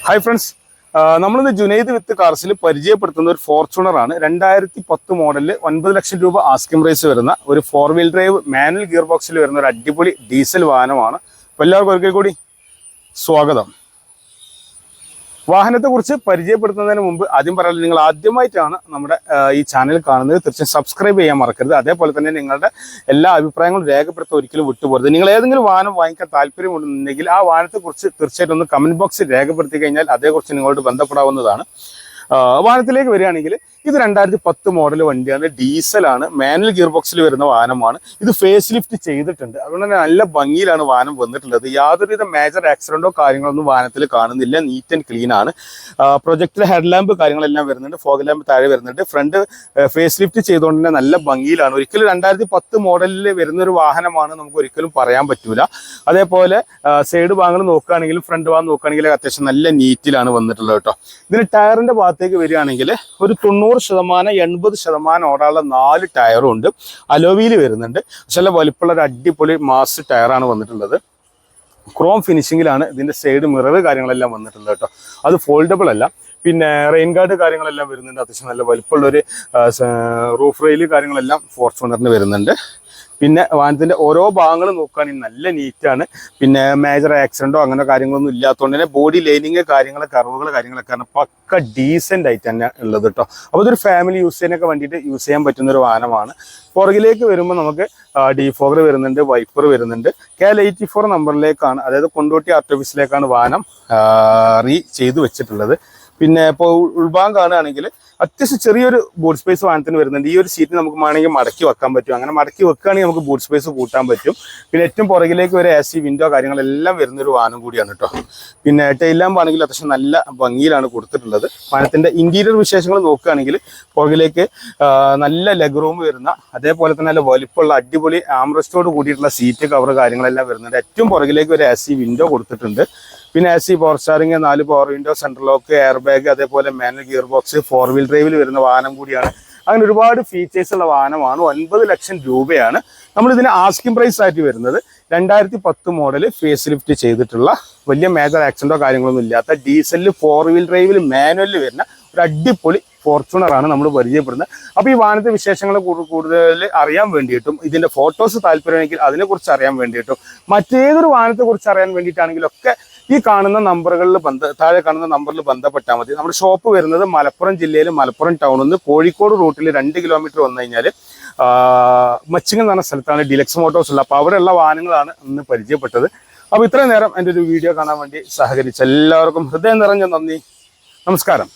Hi friends, നമ്മളിന്ന് ജുനൈദ് വിത്ത് കാർസിൽ പരിചയപ്പെടുത്തുന്ന ഒരു ഫോർച്യൂണർ ആണ്. 2010 മോഡലിൽ 9 ലക്ഷം രൂപ ആസ്കിംഗ് പ്രൈസ് വരുന്ന ഒരു 4 വീൽ ഡ്രൈവ് മാനുവൽ ഗിയർ ബോക്സിൽ വരുന്ന ഒരു അടിപൊളി ഡീസൽ വാഹനമാണ്. അപ്പോൾ എല്ലാവർക്കും ഒരിക്കൽ കൂടി സ്വാഗതം. വാഹനത്തെക്കുറിച്ച് പരിചയപ്പെടുത്തുന്നതിന് മുമ്പ് ആദ്യം പറയാൻ, നിങ്ങൾ ആദ്യമായിട്ടാണ് നമ്മുടെ ഈ ചാനൽ കാണുന്നത്, തീർച്ചയായും സബ്സ്ക്രൈബ് ചെയ്യാൻ മറക്കരുത്. അതേപോലെ തന്നെ നിങ്ങളുടെ എല്ലാ അഭിപ്രായങ്ങളും രേഖപ്പെടുത്താൻ ഒരിക്കലും വിട്ടുപോകരുത്. നിങ്ങൾ ഏതെങ്കിലും വാഹനം വാങ്ങിക്കാൻ താല്പര്യമുണ്ടെന്നുണ്ടെങ്കിൽ ആ വാഹനത്തെക്കുറിച്ച് തീർച്ചയായിട്ടും ഒന്ന് കമന്റ് ബോക്സിൽ രേഖപ്പെടുത്തി കഴിഞ്ഞാൽ അതേക്കുറിച്ച് നിങ്ങളോട് ബന്ധപ്പെടാവുന്നതാണ്. വാഹനത്തിലേക്ക് വരികയാണെങ്കിൽ ഇത് 2010 മോഡൽ വണ്ടിയാണ്, ഡീസലാണ്, മാനുവൽ ഗിയർ ബോക്സിൽ വരുന്ന വാഹനമാണ്. ഇത് ഫേസ് ലിഫ്റ്റ് ചെയ്തിട്ടുണ്ട്, അതുകൊണ്ട് തന്നെ നല്ല ഭംഗിയിലാണ് വാഹനം വന്നിട്ടുള്ളത്. യാതൊരുവിധ മേജർ ആക്സിഡന്റോ കാര്യങ്ങളൊന്നും വാഹനത്തിൽ കാണുന്നില്ല, നീറ്റ് ആൻഡ് ക്ലീൻ ആണ്. പ്രൊജക്ടർ ഹെഡ് ലാമ്പ് കാര്യങ്ങളെല്ലാം വരുന്നുണ്ട്, ഫോഗ് ലാമ്പ് താഴെ വരുന്നുണ്ട്. ഫ്രണ്ട് ഫേസ് ലിഫ്റ്റ് ചെയ്തുകൊണ്ട് തന്നെ നല്ല ഭംഗിയിലാണ്. ഒരിക്കലും 2010 മോഡലിൽ വരുന്ന ഒരു വാഹനമാണ് നമുക്ക് ഒരിക്കലും പറയാൻ പറ്റൂല. അതേപോലെ സൈഡ് ഭാഗങ്ങൾ നോക്കുകയാണെങ്കിലും ഫ്രണ്ട് ഭാഗം നോക്കുകയാണെങ്കിലും അത്യാവശ്യം നല്ല നീറ്റിലാണ് വന്നിട്ടുള്ളത് കേട്ടോ. ഇതിന് ടയറിന്റെ ഭാഗത്തേക്ക് വരികയാണെങ്കിൽ ഒരു 90% 80% ഓടാനുള്ള 4 ടയറും ഉണ്ട്. അലോവിയിൽ വരുന്നുണ്ട്, പക്ഷെ നല്ല വലിപ്പമുള്ള ഒരു അടിപൊളി മാസ് ടയറാണ് വന്നിട്ടുള്ളത്. ക്രോം ഫിനിഷിങ്ങിലാണ് ഇതിന്റെ സൈഡ് മിറർ കാര്യങ്ങളെല്ലാം വന്നിട്ടുള്ളത് കേട്ടോ. അത് ഫോൾഡബിൾ അല്ല. പിന്നെ റെയിൻ ഗാർഡ് കാര്യങ്ങളെല്ലാം വരുന്നുണ്ട്. അത്യാവശ്യം നല്ല വലിപ്പമുള്ളൊരു റൂഫ് റെയിൽ കാര്യങ്ങളെല്ലാം ഫോർച്യൂണറിന് വരുന്നുണ്ട്. പിന്നെ വാഹനത്തിന്റെ ഓരോ ഭാഗങ്ങളും നോക്കുകയാണെങ്കിൽ നല്ല നീറ്റാണ്. പിന്നെ മേജർ ആക്സിഡന്റോ അങ്ങനെ കാര്യങ്ങളൊന്നും ഇല്ലാത്തതുകൊണ്ട് തന്നെ ബോഡി ലൈനിങ് കാര്യങ്ങൾ, കർവുകൾ കാര്യങ്ങളൊക്കെ പക്ക ഡീസെന്റ് ആയിട്ട് തന്നെ ഉള്ളത് കേട്ടോ. അപ്പോൾ ഇതൊരു ഫാമിലി യൂസ് ചെയ്യാനൊക്കെ വേണ്ടിയിട്ട് യൂസ് ചെയ്യാൻ പറ്റുന്ന ഒരു വാഹനമാണ്. പുറകിലേക്ക് വരുമ്പോൾ നമുക്ക് ഡിഫോഗർ വരുന്നുണ്ട്, വൈപ്പർ വരുന്നുണ്ട്. KL84 നമ്പറിലേക്കാണ്, അതായത് കൊണ്ടോട്ടി ആർട്ട് ഓഫീസിലേക്കാണ് വാഹനം ചെയ്തു വെച്ചിട്ടുള്ളത്. പിന്നെ ഇപ്പോൾ ഉൾഭാഗം കാണുകയാണെങ്കിൽ അത്യാവശ്യം ചെറിയൊരു ബൂട്ട് സ്പേസ് വാഹനത്തിന് വരുന്നുണ്ട്. ഈ ഒരു സീറ്റ് നമുക്ക് വേണമെങ്കിൽ മടക്കി വെക്കാൻ പറ്റും. അങ്ങനെ മടക്കി വെക്കുകയാണെങ്കിൽ നമുക്ക് ബൂട്ട് സ്പേസ് കൂട്ടാൻ പറ്റും. പിന്നെ ഏറ്റവും പുറകിലേക്ക് ഒരു AC വിൻഡോ കാര്യങ്ങളെല്ലാം വരുന്നൊരു വാഹനം കൂടിയാണ് കേട്ടോ. പിന്നെ ടെയിൽ ലാമ്പ് ആണെങ്കിൽ അത്യാവശ്യം നല്ല ഭംഗിയിലാണ് കൊടുത്തിട്ടുള്ളത്. വാഹനത്തിന്റെ ഇന്റീരിയർ വിശേഷങ്ങൾ നോക്കുകയാണെങ്കിൽ പുറകിലേക്ക് നല്ല ലെഗ് റൂം വരുന്ന, അതേപോലെ തന്നെ നല്ല വലിപ്പമുള്ള അടിപൊളി ആംറെസ്റ്റോട് കൂടിയിട്ടുള്ള സീറ്റ് കവർ കാര്യങ്ങളെല്ലാം വരുന്നുണ്ട്. ഏറ്റവും പുറകിലേക്ക് ഒരു AC വിൻഡോ കൊടുത്തിട്ടുണ്ട്. പിന്നെ AC power steering, 4 power window, central lock, air bag, അതേപോലെ മാനുവൽ ഗിയർ ബോക്സ്, 4 വീൽ ഡ്രൈവിൽ വരുന്ന വാഹനം കൂടിയാണ്. അങ്ങനെ ഒരുപാട് ഫീച്ചേഴ്സ് ഉള്ള വാഹനമാണ്. 9 ലക്ഷം രൂപയാണ് നമ്മൾ ഇതിന് ആസ്കിംഗ് പ്രൈസ് ആയിട്ട് വരുന്നത്. 2010 മോഡൽ ഫേസ് ലിഫ്റ്റ് ചെയ്തിട്ടുള്ള, വലിയ മേജർ ആക്സിഡന്റോ കാര്യങ്ങളൊന്നും ഇല്ലാത്ത ഡീസലിൽ 4 വീൽ ഡ്രൈവിൽ മാനുവലിൽ വരുന്ന ഒരു അടിപൊളി ഫോർച്യൂണറാണ് നമ്മൾ പരിചയപ്പെടുന്നത്. അപ്പോൾ ഈ വാഹനത്തെ വിശേഷങ്ങൾ കൂടുതൽ അറിയാൻ വേണ്ടിയിട്ടും ഇതിന്റെ ഫോട്ടോസ് താല്പര്യമെങ്കിൽ അതിനെക്കുറിച്ച് അറിയാൻ വേണ്ടിയിട്ടും മറ്റേതൊരു വാഹനത്തെക്കുറിച്ച് അറിയാൻ വേണ്ടിയിട്ടാണെങ്കിലും ഒക്കെ ഈ കാണുന്ന നമ്പറുകളിൽ താഴെ കാണുന്ന നമ്പറിൽ ബന്ധപ്പെട്ടാൽ മതി. നമ്മുടെ ഷോപ്പ് വരുന്നത് മലപ്പുറം ജില്ലയിൽ മലപ്പുറം ടൗണിൽ നിന്ന് കോഴിക്കോട് റൂട്ടിൽ 2 കിലോമീറ്റർ വന്നു കഴിഞ്ഞാൽ മച്ചിങ്ങൽ എന്ന് പറഞ്ഞ സ്ഥലത്താണ് ഡിലക്സ് മോട്ടോഴ്സ് ഉള്ളത്. അപ്പോൾ അവിടെയുള്ള വാഹനങ്ങളാണ് ഇന്ന് പരിചയപ്പെട്ടത്. അപ്പോൾ ഇത്രയും നേരം എൻ്റെ ഒരു വീഡിയോ കാണാൻ വേണ്ടി സഹകരിച്ച എല്ലാവർക്കും ഹൃദയം നിറഞ്ഞ നന്ദി. നമസ്കാരം.